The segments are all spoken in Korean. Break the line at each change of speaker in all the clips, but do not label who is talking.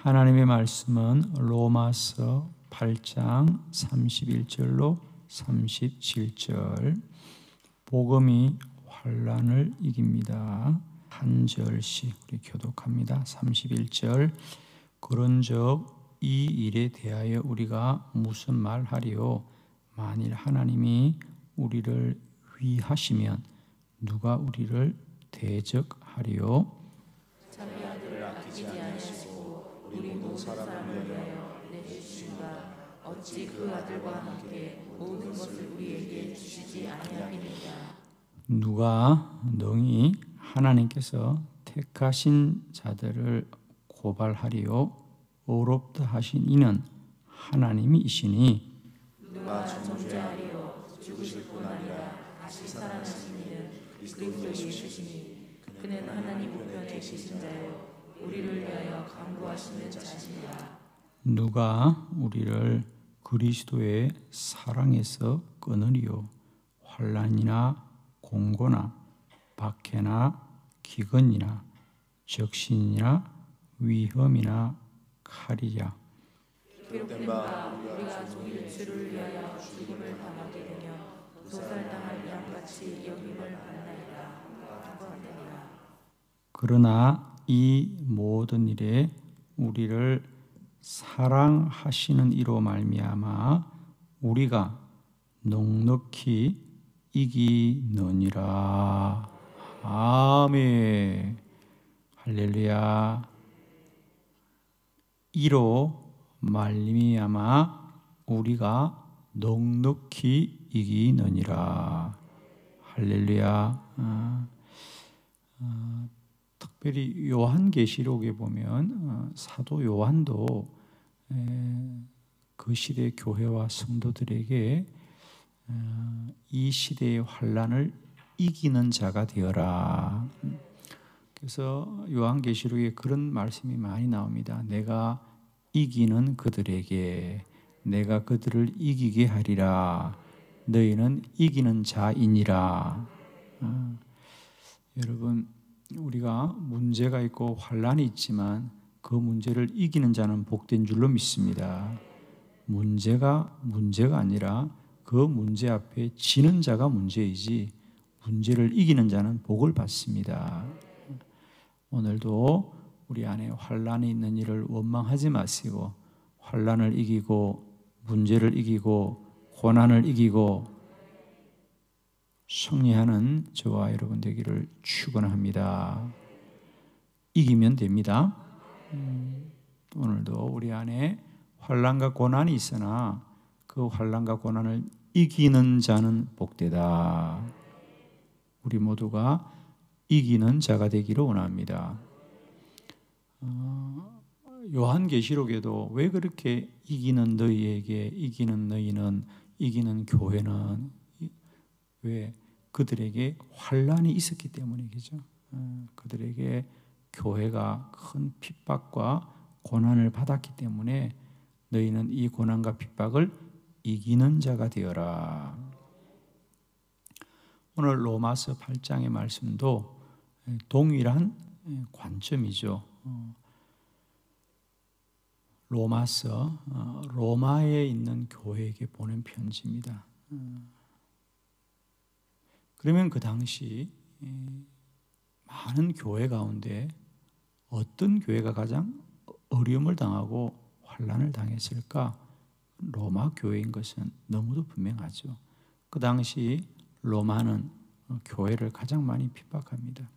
하나님의 말씀은 로마서 8장 31절로 37절, 복음이 환난을 이깁니다. 한 절씩 우리 교독합니다. 31절, 그런즉 이 일에 대하여 우리가 무슨 말하리요? 만일 하나님이 우리를 위하시면 누가 우리를 대적하리요?
자기 아들을 아끼지 아니하시고 우리 모든 사람을 위하여 내주신가? 어찌 그 아들과 함께 모든 것을 우리에게 주시지 아니하겠느냐?
누가 능히 하나님께서 택하신 자들을 고발하리요? 의롭다 하신 이는 하나님이시니
누가 정죄하리요? 죽으실 뿐 아니라 다시 살아나신 이는 그리스도 예수시니 그는 하나님 우편에 계신 자요 우리를 위하여 간구하시는 자시니라.
누가 우리를 그리스도의 사랑에서 끊으리요? 환난이나 공고나 박해나 기근이나 적신이나 위험이나 칼이랴.
기록된 바 우리가 종일 주를 위하여 죽임을 당하게 되며 도살당할 양같이 여김을 받나이다.
그러나 이 모든 일에 우리를 사랑하시는 이로 말미암아 우리가 넉넉히 이기느니라. 아멘. 할렐루야. 이로 말미암아 우리가 넉넉히 이기느니라. 할렐루야. 특별히 요한계시록에 보면 사도 요한도 그 시대 교회와 성도들에게 이 시대의 환난을 이기는 자가 되어라. 그래서 요한계시록에 그런 말씀이 많이 나옵니다. 내가 이기는 그들에게 내가 그들을 이기게 하리라. 너희는 이기는 자이니라. 여러분, 우리가 문제가 있고 환난이 있지만 그 문제를 이기는 자는 복된 줄로 믿습니다. 문제가 아니라 그 문제 앞에 지는 자가 문제이지 문제를 이기는 자는 복을 받습니다. 오늘도 우리 안에 환난이 있는 일을 원망하지 마시고 환난을 이기고 문제를 이기고 고난을 이기고 승리하는 저와 여러분 되기를 축원합니다. 이기면 됩니다. 오늘도 우리 안에 환난과 고난이 있으나 그 환난과 고난을 이기는 자는 복되다. 우리 모두가 이기는 자가 되기를 원합니다. 요한계시록에도 왜 그렇게 이기는 너희에게, 이기는 너희는, 이기는 교회는 왜 그들에게 환난이 있었기 때문이겠죠. 그들에게 교회가 큰 핍박과 고난을 받았기 때문에 너희는 이 고난과 핍박을 이기는 자가 되어라. 오늘 로마서 8장의 말씀도 동일한 관점이죠. 로마서, 로마에 있는 교회에게 보낸 편지입니다. 그러면 그 당시 많은 교회 가운데 어떤 교회가 가장 어려움을 당하고 환난을 당했을까? 로마 교회인 것은 너무도 분명하죠. 그 당시 로마는 교회를 가장 많이 핍박합니다.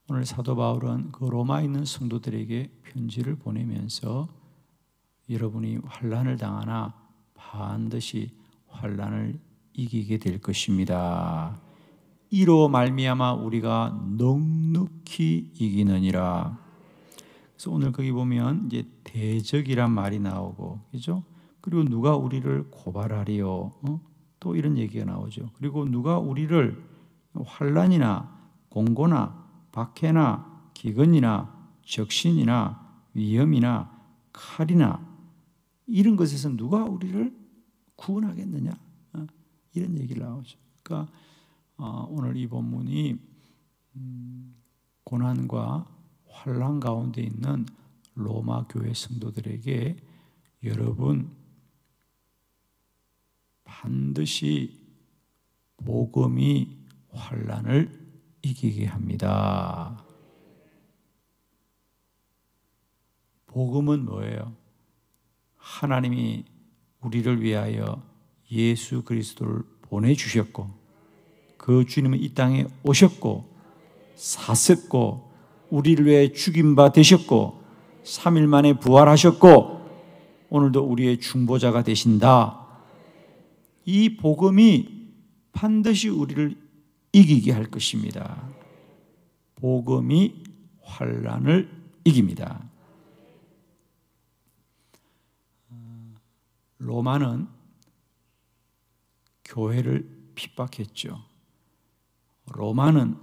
오늘 사도 바울은 그 로마에 있는 성도들에게 편지를 보내면서 여러분이 환난을 당하나 반드시 환난을 이기게 될 것입니다. 이로 말미암아 우리가 넉넉히 이기느니라. 그래서 오늘 거기 보면 이제 대적이란 말이 나오고, 그죠? 그리고 누가 우리를 고발하리요? 또 이런 얘기가 나오죠. 그리고 누가 우리를 환난이나 공고나 박해나 기근이나 적신이나 위험이나 칼이나 이런 것에서 누가 우리를 구원하겠느냐? 이런 얘기를 나오죠. 그러니까 오늘 이 본문이 고난과 환난 가운데 있는 로마 교회 성도들에게 여러분 반드시 복음이 환난을 이기게 합니다. 복음은 뭐예요? 하나님이 우리를 위하여 예수 그리스도를 보내주셨고 그 주님은 이 땅에 오셨고 사셨고 우리를 위해 죽임바 되셨고 3일 만에 부활하셨고 오늘도 우리의 중보자가 되신다. 이 복음이 반드시 우리를 이기게 할 것입니다. 복음이 환난을 이깁니다. 로마는 교회를 핍박했죠. 로마는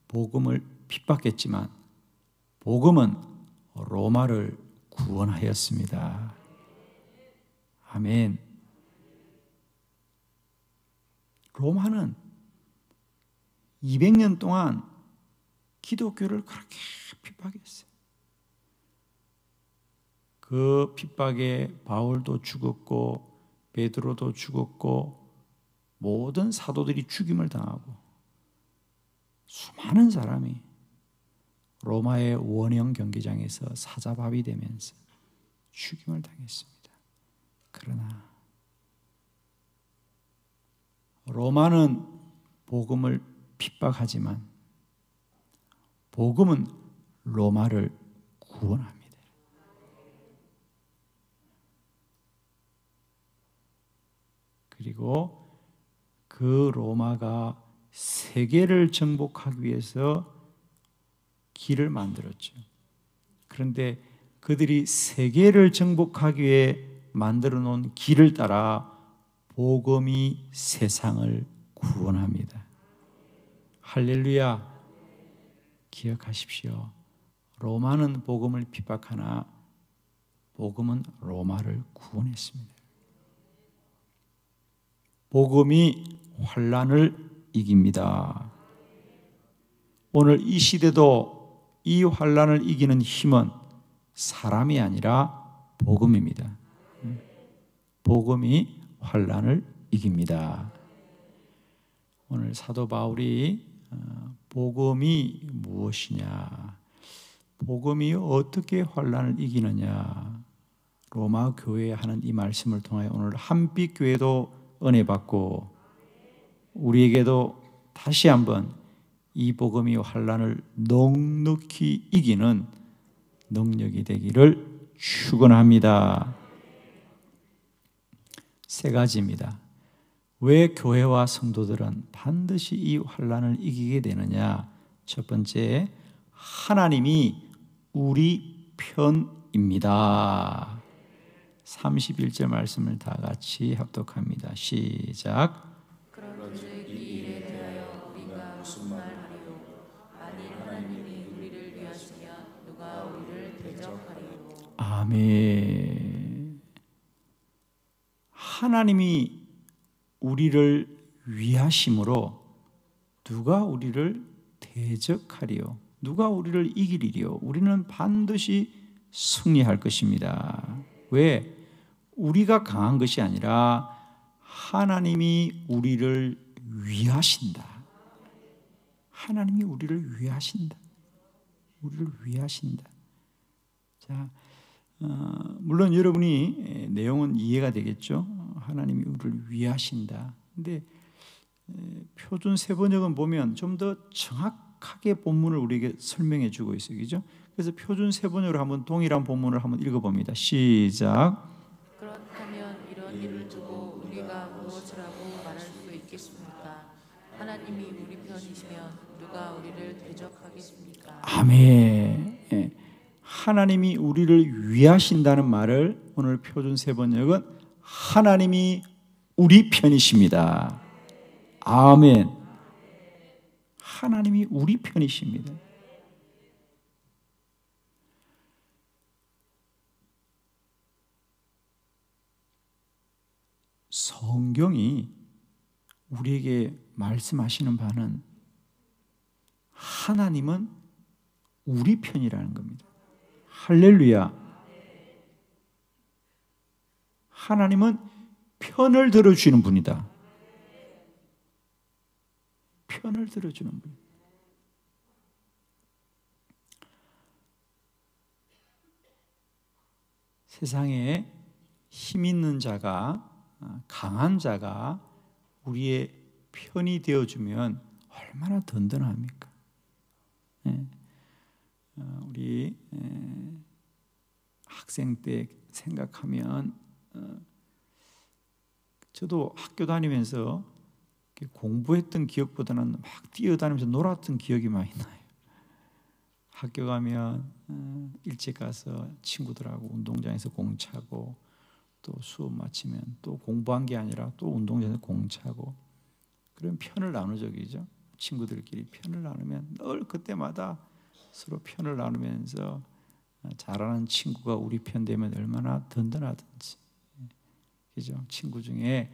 복음을 핍박했지만 복음은 로마를 구원하였습니다. 아멘. 로마는 200년 동안 기독교를 그렇게 핍박했어요. 그 핍박에 바울도 죽었고 베드로도 죽었고 모든 사도들이 죽임을 당하고 수많은 사람이 로마의 원형 경기장에서 사자밥이 되면서 죽임을 당했습니다. 그러나 로마는 복음을 핍박하지만 복음은 로마를 구원합니다. 그리고 그 로마가 세계를 정복하기 위해서 길을 만들었죠. 그런데 그들이 세계를 정복하기 위해 만들어 놓은 길을 따라 복음이 세상을 구원합니다. 할렐루야. 기억하십시오. 로마는 복음을 핍박하나 복음은 로마를 구원했습니다. 복음이 환난을 이깁니다. 오늘 이 시대도 이 환난을 이기는 힘은 사람이 아니라 복음입니다. 복음이 환난을 이깁니다. 오늘 사도 바울이 복음이 무엇이냐, 복음이 어떻게 환난을 이기느냐, 로마 교회에 하는 이 말씀을 통하여 오늘 한빛 교회도 은혜 받고 우리에게도 다시 한번 이 복음이 환난을 넉넉히 이기는 능력이 되기를 축원합니다. 세 가지입니다. 왜 교회와 성도들은 반드시 이 환난을 이기게 되느냐? 첫 번째, 하나님이 우리 편입니다. 31절 말씀을 다 같이 합독합니다. 시작.
그런즉 이 일에 대하여 우리가 무슨 말하리요? 만일 하나님이 우리를 위하시면 누가 우리를 대적하리요?
아멘. 하나님이 우리를 위하심으로 누가 우리를 대적하리요? 누가 우리를 이기리요? 우리는 반드시 승리할 것입니다. 왜? 우리가 강한 것이 아니라 하나님이 우리를 위하신다. 하나님이 우리를 위하신다. 우리를 위하신다. 자, 물론 여러분이 내용은 이해가 되겠죠. 하나님이 우리를 위하신다. 근데 표준 세번역은 보면 좀 더 정확하게 본문을 우리에게 설명해 주고 있어요. 그죠? 그래서 표준 세번역으로 한번 동일한 본문을 한번 읽어봅니다. 시작.
그렇다면 이런 일을 두고 우리가 무엇이라고 말할 수 있겠습니까? 하나님이 우리 편이시면 누가 우리를 대적하겠습니까?
아멘. 예. 하나님이 우리를 위하신다는 말을 오늘 표준 세번역은 하나님이 우리 편이십니다. 아멘. 하나님이 우리 편이십니다. 성경이 우리에게 말씀하시는 바는 하나님은 우리 편이라는 겁니다. 할렐루야. 하나님은 편을 들어주시는 분이다. 편을 들어주는 분. 세상에 힘 있는 자가, 강한 자가 우리의 편이 되어주면 얼마나 든든합니까? 우리 학생 때 생각하면 저도 학교 다니면서 공부했던 기억보다는 막 뛰어다니면서 놀았던 기억이 많이 나요. 학교 가면 일찍 가서 친구들하고 운동장에서 공 차고, 또 수업 마치면 또 공부한 게 아니라 또 운동장에서 공 차고, 그런 편을 나누죠. 친구들끼리 편을 나누면 늘 그때마다 서로 편을 나누면서 잘하는 친구가 우리 편 되면 얼마나 든든하든지. 그죠? 친구 중에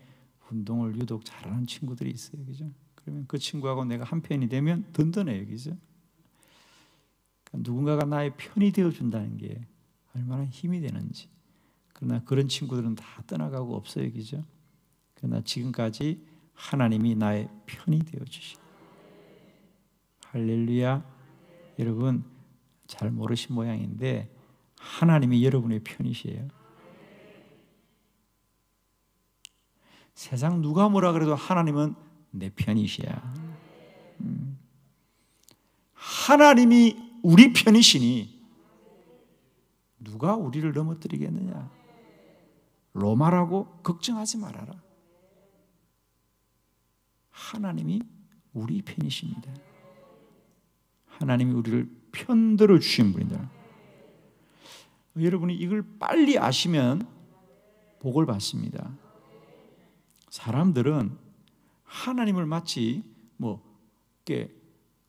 운동을 유독 잘하는 친구들이 있어요. 그죠? 그러면 그 친구하고 내가 한 편이 되면 든든해요. 그죠? 그러니까 누군가가 나의 편이 되어준다는 게 얼마나 힘이 되는지. 그러나 그런 친구들은 다 떠나가고 없어요. 그죠? 그러나 지금까지 하나님이 나의 편이 되어주시고. 할렐루야. 여러분 잘 모르신 모양인데 하나님이 여러분의 편이시에요. 세상 누가 뭐라 그래도 하나님은 내 편이시야. 하나님이 우리 편이시니 누가 우리를 넘어뜨리겠느냐. 로마라고 걱정하지 말아라. 하나님이 우리 편이십니다. 하나님이 우리를 편들어 주신 분이다. 여러분이 이걸 빨리 아시면 복을 받습니다. 사람들은 하나님을 마치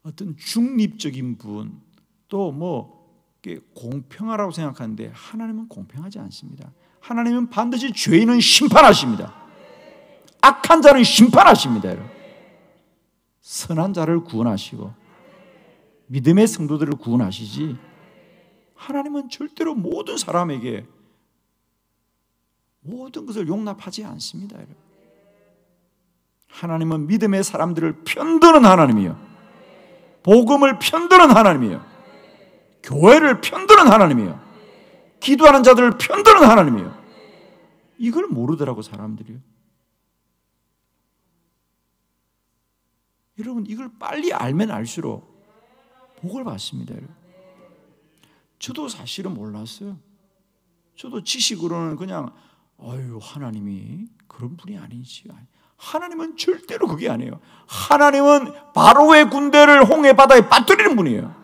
어떤 중립적인 분, 또 공평하라고 생각하는데 하나님은 공평하지 않습니다. 하나님은 반드시 죄인은 심판하십니다. 악한 자는 심판하십니다. 여러분. 선한 자를 구원하시고 믿음의 성도들을 구원하시지, 하나님은 절대로 모든 사람에게 모든 것을 용납하지 않습니다. 여러분. 하나님은 믿음의 사람들을 편드는 하나님이요, 복음을 편드는 하나님이요, 교회를 편드는 하나님이요, 기도하는 자들을 편드는 하나님이요. 이걸 모르더라고 사람들이요. 여러분 이걸 빨리 알면 알수록 복을 받습니다. 여러분. 저도 사실은 몰랐어요. 저도 지식으로는 그냥 하나님이 그런 분이 아니지. 하나님은 절대로 그게 아니에요. 하나님은 바로의 군대를 홍해 바다에 빠뜨리는 분이에요.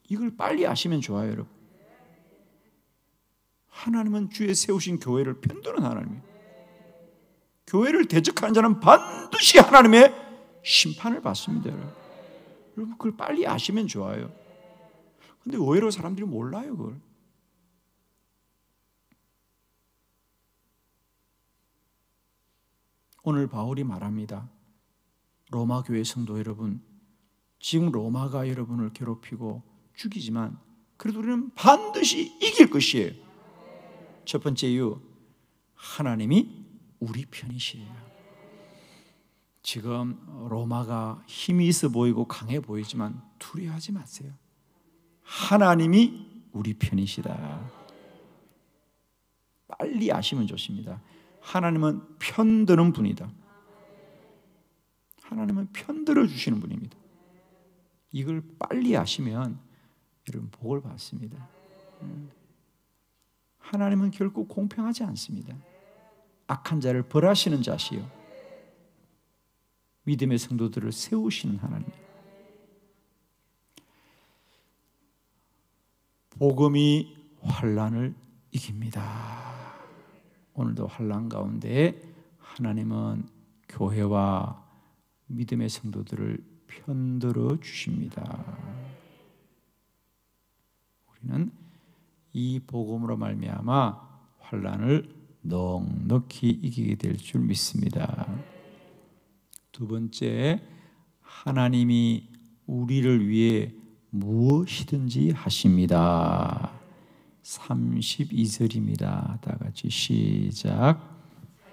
이걸 빨리 아시면 좋아요, 여러분. 하나님은 주에 세우신 교회를 편드는 하나님이에요. 교회를 대적하는 자는 반드시 하나님의 심판을 받습니다. 여러분 그걸 빨리 아시면 좋아요. 근데 의외로 사람들이 몰라요, 그걸. 오늘 바울이 말합니다. 로마 교회 성도 여러분, 지금 로마가 여러분을 괴롭히고 죽이지만 그래도 우리는 반드시 이길 것이에요. 첫 번째 이유, 하나님이 우리 편이시에요. 지금 로마가 힘이 있어 보이고 강해 보이지만 두려워하지 마세요. 하나님이 우리 편이시다. 빨리 아시면 좋습니다. 하나님은 편드는 분이다. 하나님은 편들어 주시는 분입니다. 이걸 빨리 아시면 여러분 복을 받습니다. 하나님은 결코 공평하지 않습니다. 악한 자를 벌하시는 자시요, 믿음의 성도들을 세우시는 하나님입니다. 복음이 환난을 이깁니다. 오늘도 환난 가운데 하나님은 교회와 믿음의 성도들을 편들어 주십니다. 우리는 이 복음으로 말미암아 환난을 넉넉히 이기게 될 줄 믿습니다. 두 번째, 하나님이 우리를 위해 무엇이든지 하십니다. 32절입니다. 다 같이 시작.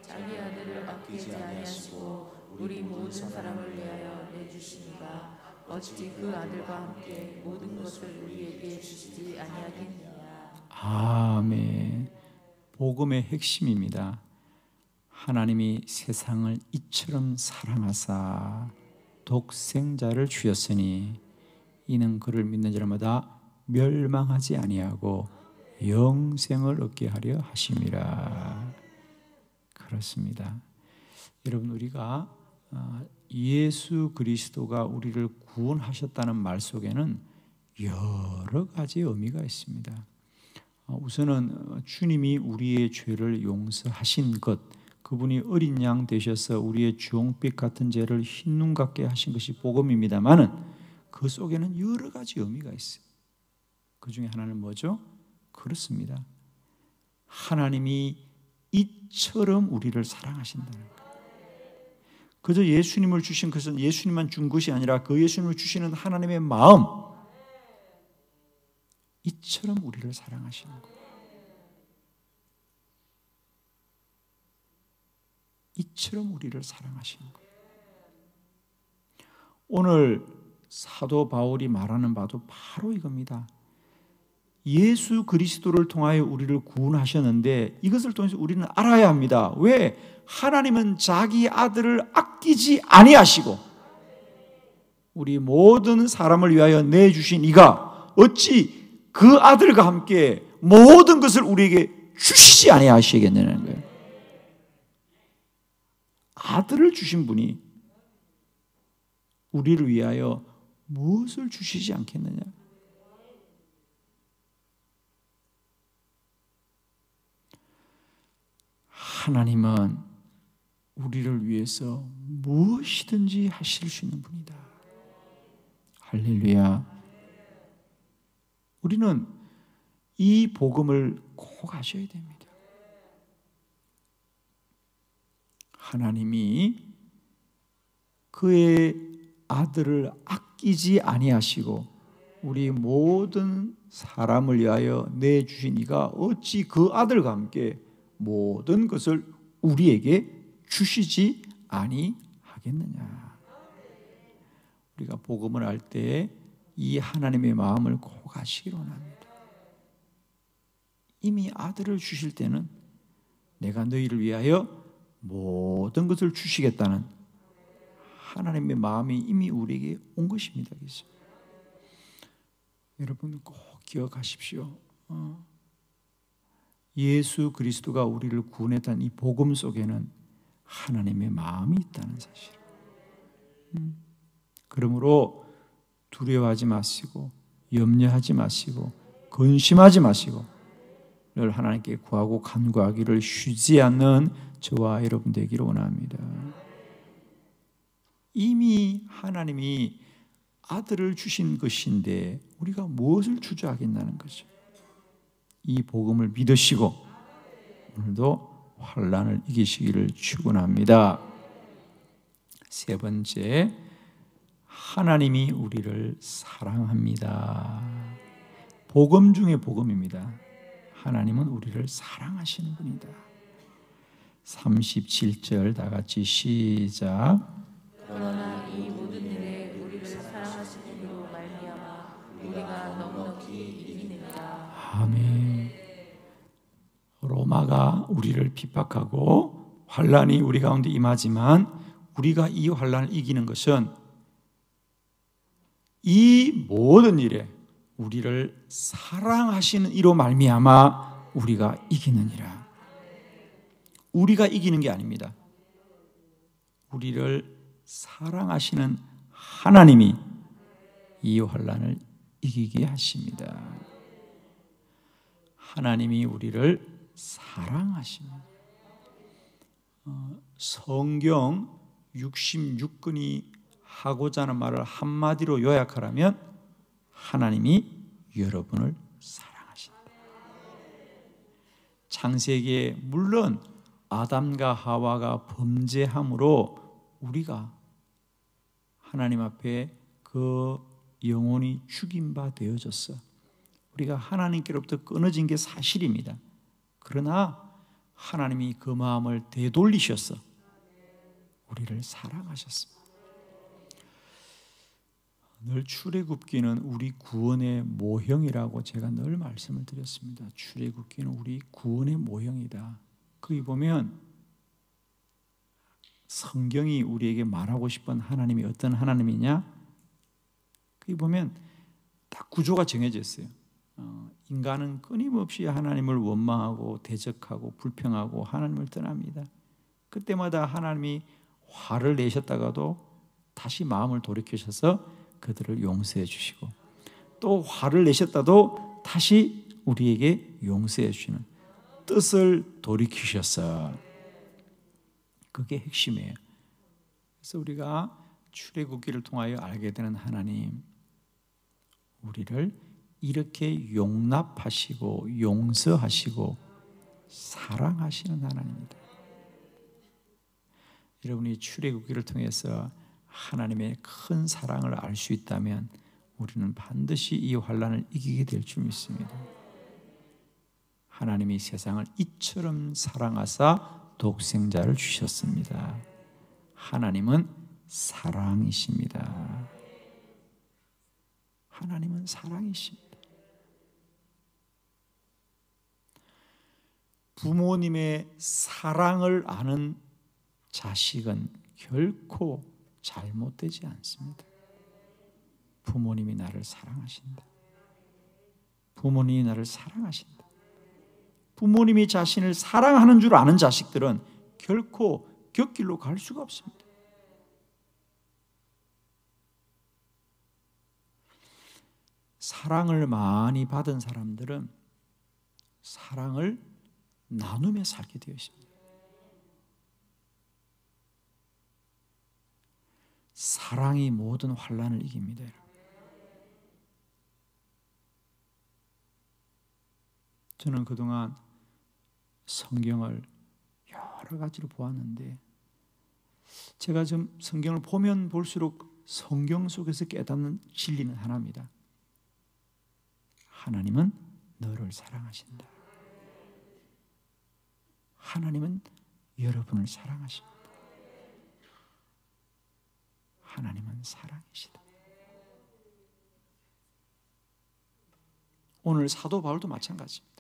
자기 아들을 아끼지 아니하시고 우리 모든 사람을 위하여 내주시니가 어찌 그 아들과 함께 모든 것을 우리에게 주시지 아니하겠느냐.
아멘. 복음의 핵심입니다. 하나님이 세상을 이처럼 사랑하사 독생자를 주셨으니 이는 그를 믿는 자마다 멸망하지 아니하고 영생을 얻게 하려 하심이라. 그렇습니다. 여러분, 우리가 예수 그리스도가 우리를 구원하셨다는 말 속에는 여러 가지 의미가 있습니다. 우선은 주님이 우리의 죄를 용서하신 것, 그분이 어린 양 되셔서 우리의 주홍빛 같은 죄를 흰눈 같게 하신 것이 복음입니다마는 그 속에는 여러 가지 의미가 있어요. 그 중에 하나는 뭐죠? 그렇습니다. 하나님이 이처럼 우리를 사랑하신다는 거예요. 그저 예수님을 주신 것은 예수님만 준 것이 아니라 그 예수님을 주시는 하나님의 마음, 이처럼 우리를 사랑하시는 거예요. 이처럼 우리를 사랑하시는 거예요. 오늘 사도 바울이 말하는 바도 바로 이겁니다. 예수 그리스도를 통하여 우리를 구원하셨는데 이것을 통해서 우리는 알아야 합니다. 왜? 하나님은 자기 아들을 아끼지 아니하시고 우리 모든 사람을 위하여 내주신 이가 어찌 그 아들과 함께 모든 것을 우리에게 주시지 아니하시겠느냐는 거예요. 아들을 주신 분이 우리를 위하여 무엇을 주시지 않겠느냐? 하나님은 우리를 위해서 무엇이든지 하실 수 있는 분이다. 할렐루야. 우리는 이 복음을 꼭 아셔야 됩니다. 하나님이 그의 아들을 아끼지 아니하시고 우리 모든 사람을 위하여 내주신 이가 어찌 그 아들과 함께 모든 것을 우리에게 주시지 아니하겠느냐. 우리가 복음을 할 때 이 하나님의 마음을 꼭 아시기 원합니다. 이미 아들을 주실 때는 내가 너희를 위하여 모든 것을 주시겠다는 하나님의 마음이 이미 우리에게 온 것입니다. 그래서 여러분 꼭 기억하십시오. 예수 그리스도가 우리를 구원했다는 이 복음 속에는 하나님의 마음이 있다는 사실. 그러므로 두려워하지 마시고 염려하지 마시고 근심하지 마시고 늘 하나님께 구하고 간구하기를 쉬지 않는 저와 여러분 되기를 원합니다. 이미 하나님이 아들을 주신 것인데 우리가 무엇을 주저하겠다는 거죠. 이 복음을 믿으시고 오늘도 환난을 이기시기를 축원합니다. 세 번째, 하나님이 우리를 사랑합니다. 복음 중에 복음입니다. 하나님은 우리를 사랑하시는 분이다. 37절 다 같이 시작.
그러나 이 모든 일에 우리를 사랑하시기로 말미암아 우리가 넉넉히 이기느니라.
아멘. 로마가 우리를 핍박하고 환난이 우리 가운데 임하지만 우리가 이 환난을 이기는 것은 이 모든 일에 우리를 사랑하시는 이로 말미암아 우리가 이기느니라. 우리가 이기는 게 아닙니다. 우리를 사랑하시는 하나님이 이 환난을 이기게 하십니다. 하나님이 우리를 사랑하십니다. 성경 66권이 하고자 하는 말을 한마디로 요약하라면 하나님이 여러분을 사랑하신다. 창세기에 물론 아담과 하와가 범죄함으로 우리가 하나님 앞에 그 영혼이 죽인 바 되어졌어. 우리가 하나님께로부터 끊어진 게 사실입니다. 그러나 하나님이 그 마음을 되돌리셔서 우리를 사랑하셨습니다. 늘 출애굽기는 우리 구원의 모형이라고 제가 늘 말씀을 드렸습니다. 출애굽기는 우리 구원의 모형이다. 거기 보면 성경이 우리에게 말하고 싶은 하나님이 어떤 하나님이냐? 거기 보면 딱 구조가 정해져 있어요. 인간은 끊임없이 하나님을 원망하고 대적하고 불평하고 하나님을 떠납니다. 그때마다 하나님이 화를 내셨다가도 다시 마음을 돌이키셔서 그들을 용서해 주시고, 또 화를 내셨다도 다시 우리에게 용서해 주시는 뜻을 돌이키셔서, 그게 핵심이에요. 그래서 우리가 출애굽기를 통하여 알게 되는 하나님, 우리를 이렇게 용납하시고 용서하시고 사랑하시는 하나님입니다. 여러분이 출애굽기를 통해서 하나님의 큰 사랑을 알 수 있다면 우리는 반드시 이 환난을 이기게 될 줄 믿습니다. 하나님이 세상을 이처럼 사랑하사 독생자를 주셨습니다. 하나님은 사랑이십니다. 하나님은 사랑이십니다. 부모님의 사랑을 아는 자식은 결코 잘못되지 않습니다. 부모님이 나를 사랑하신다. 부모님이 나를 사랑하신다. 부모님이 자신을 사랑하는 줄 아는 자식들은 결코 곁길로 갈 수가 없습니다. 사랑을 많이 받은 사람들은 사랑을 나누며 살게 되어 있습니다. 사랑이 모든 환난을 이깁니다. 저는 그동안 성경을 여러 가지로 보았는데, 제가 좀 성경을 보면 볼수록 성경 속에서 깨닫는 진리는 하나입니다. 하나님은 너를 사랑하신다. 하나님은 여러분을 사랑하십니다. 하나님은 사랑이시다. 오늘 사도 바울도 마찬가지입니다.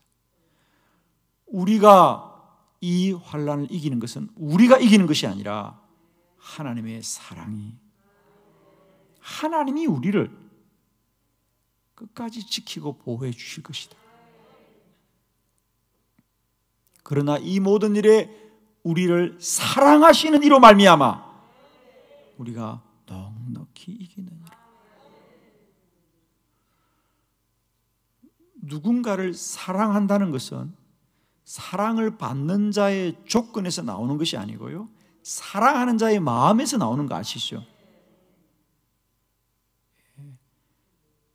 우리가 이 환난을 이기는 것은 우리가 이기는 것이 아니라 하나님의 사랑이, 하나님이 우리를 끝까지 지키고 보호해 주실 것이다. 그러나 이 모든 일에 우리를 사랑하시는 이로 말미암아 우리가 넉넉히 이기느니라. 누군가를 사랑한다는 것은 사랑을 받는 자의 조건에서 나오는 것이 아니고요, 사랑하는 자의 마음에서 나오는 거 아시죠?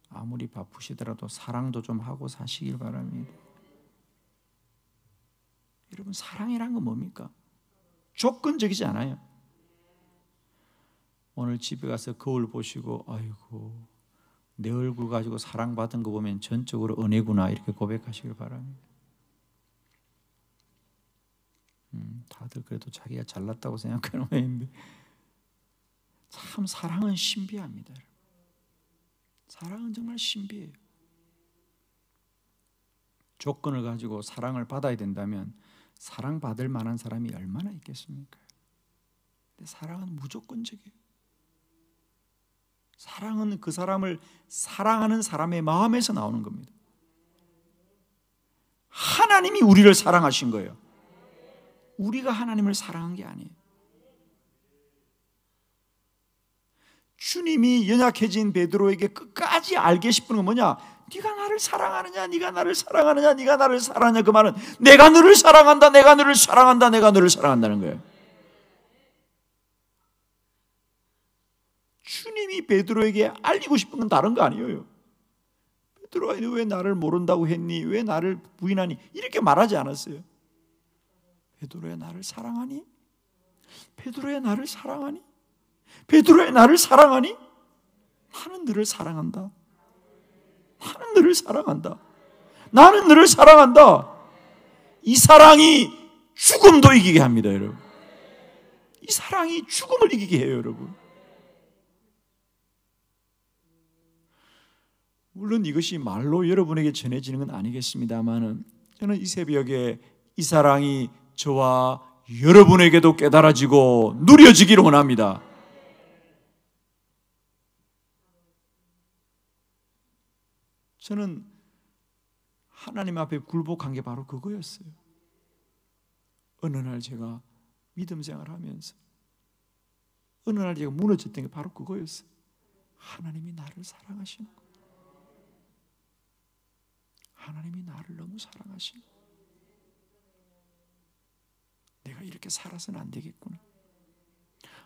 아무리 바쁘시더라도 사랑도 좀 하고 사시길 바랍니다. 여러분, 사랑이란 건 뭡니까? 조건적이지 않아요. 오늘 집에 가서 거울 보시고 아이고 내 얼굴 가지고 사랑받은 거 보면 전적으로 은혜구나 이렇게 고백하시길 바랍니다. 다들 그래도 자기가 잘났다고 생각하는 모양인데, 참 사랑은 신비합니다. 사랑은 정말 신비해요. 조건을 가지고 사랑을 받아야 된다면 사랑받을 만한 사람이 얼마나 있겠습니까? 근데 사랑은 무조건적이에요. 사랑은 그 사람을 사랑하는 사람의 마음에서 나오는 겁니다. 하나님이 우리를 사랑하신 거예요. 우리가 하나님을 사랑한 게 아니에요. 주님이 연약해진 베드로에게 끝까지 알게 싶은 건 뭐냐? 네가 나를 사랑하느냐, 네가 나를 사랑하느냐, 네가 나를 사랑하느냐. 그 말은 내가 너를 사랑한다, 내가 너를 사랑한다, 내가 너를 사랑한다는 거예요. 주님이 베드로에게 알리고 싶은 건 다른 거 아니에요. 베드로야, 너 왜 나를 모른다고 했니? 왜 나를 부인하니? 이렇게 말하지 않았어요. 베드로야, 나를 사랑하니? 베드로야, 나를 사랑하니? 베드로야, 나를 사랑하니? 나는 너를 사랑한다. 나는 너를 사랑한다. 나는 너를 사랑한다. 이 사랑이 죽음도 이기게 합니다, 여러분. 이 사랑이 죽음을 이기게 해요, 여러분. 물론 이것이 말로 여러분에게 전해지는 건 아니겠습니다만은 저는 이 새벽에 이 사랑이 저와 여러분에게도 깨달아지고 누려지기를 원합니다. 저는 하나님 앞에 굴복한 게 바로 그거였어요. 어느 날 제가 믿음 생활하면서 어느 날 제가 무너졌던 게 바로 그거였어요. 하나님이 나를 사랑하시는 거. 하나님이 나를 너무 사랑하시는 거. 내가 이렇게 살아서는 안 되겠구나.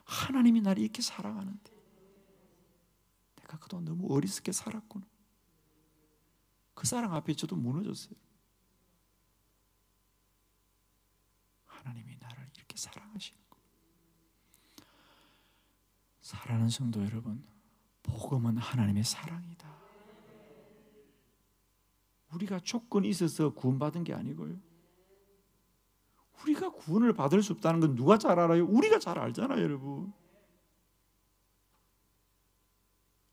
하나님이 나를 이렇게 사랑하는데 내가 그동안 너무 어리석게 살았구나. 그 사랑 앞에 저도 무너졌어요. 하나님이 나를 이렇게 사랑하시는 거. 사랑하는 성도 여러분, 복음은 하나님의 사랑이다. 우리가 조건이 있어서 구원받은 게 아니고요. 우리가 구원을 받을 수 없다는 건 누가 잘 알아요? 우리가 잘 알잖아요, 여러분.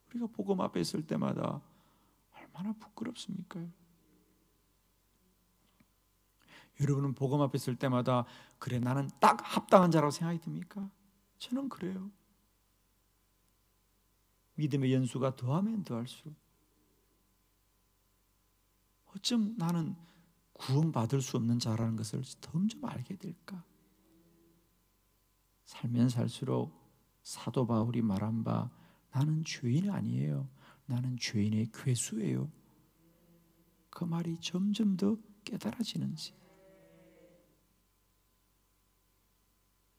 우리가 복음 앞에 있을 때마다 얼마나 부끄럽습니까? 여러분은 복음 앞에 있을 때마다 그래 나는 딱 합당한 자라고 생각이 듭니까? 저는 그래요. 믿음의 연수가 더하면 더할수록 어쩜 나는 구원받을 수 없는 자라는 것을 점점 알게 될까? 살면 살수록 사도 바울이 말한 바 나는 죄인 아니에요. 나는 죄인의 괴수예요. 그 말이 점점 더 깨달아지는지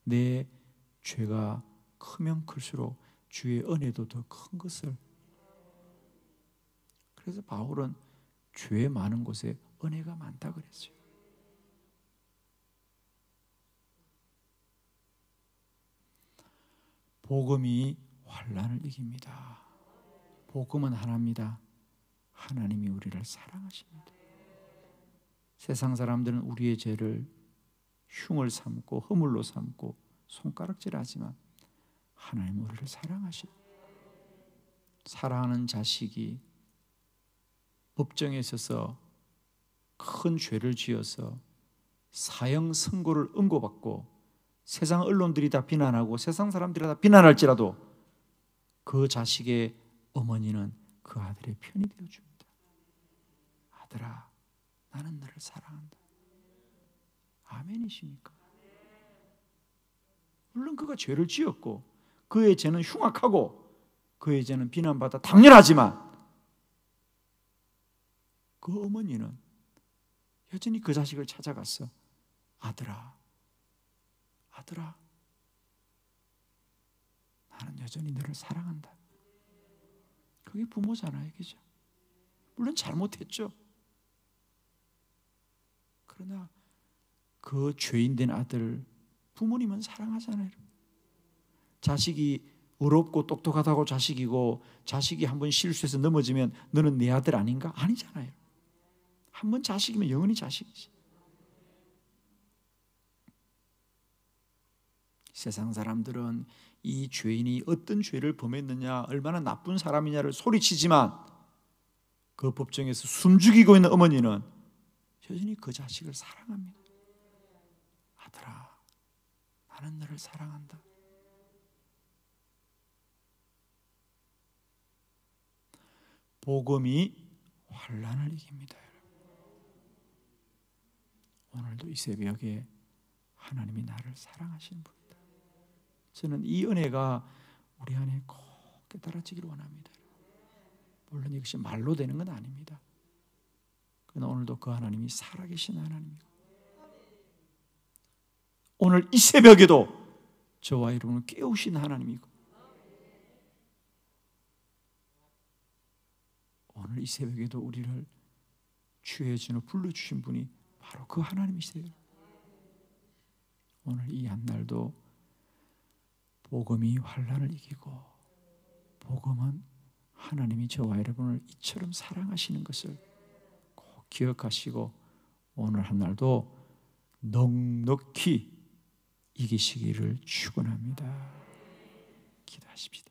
내 죄가 크면 클수록 주의 은혜도 더 큰 것을. 그래서 바울은 죄 많은 곳에 은혜가 많다 그랬어요. 복음이 환난을 이깁니다. 복음은 하나입니다. 하나님이 우리를 사랑하십니다. 세상 사람들은 우리의 죄를 흉을 삼고 허물로 삼고 손가락질하지만 하나님은 우리를 사랑하십니다. 사랑하는 자식이 법정에 있어서 큰 죄를 지어서 사형 선고를 응고받고 세상 언론들이 다 비난하고 세상 사람들이 다 비난할지라도 그 자식의 어머니는 그 아들의 편이 되어줍니다. 아들아, 나는 너를 사랑한다. 아멘이십니까? 물론 그가 죄를 지었고 그의 죄는 흉악하고 그의 죄는 비난받아 당연하지만 그 어머니는 여전히 그 자식을 찾아갔어. 아들아, 아들아, 나는 여전히 너를 사랑한다. 그게 부모잖아요, 그죠? 물론 잘못했죠. 그러나 그 죄인된 아들 부모님은 사랑하잖아요. 자식이 어렵고 똑똑하다고 자식이고 자식이 한번 실수해서 넘어지면 너는 내 아들 아닌가? 아니잖아요. 한번 자식이면 영원히 자식이지. 세상 사람들은 이 죄인이 어떤 죄를 범했느냐, 얼마나 나쁜 사람이냐를 소리치지만 그 법정에서 숨죽이고 있는 어머니는 여전히 그 자식을 사랑합니다. 아들아, 나는 너를 사랑한다. 복음이 환난을 이깁니다. 오늘도 이 새벽에 하나님이 나를 사랑하시는 분이다. 저는 이 은혜가 우리 안에 꼭 깨달아지기를 원합니다. 물론 이것이 말로 되는 건 아닙니다. 그러나 오늘도 그 하나님이 살아계신 하나님이고 오늘 이 새벽에도 저와 여러분을 깨우신 하나님이고 오늘 이 새벽에도 우리를 주의 진으로 불러주신 분이 바로 그 하나님이세요. 오늘 이 한날도 복음이 환난을 이기고 복음은 하나님이 저와 여러분을 이처럼 사랑하시는 것을 꼭 기억하시고 오늘 한 날도 넉넉히 이기시기를 축원합니다. 기도하십시다.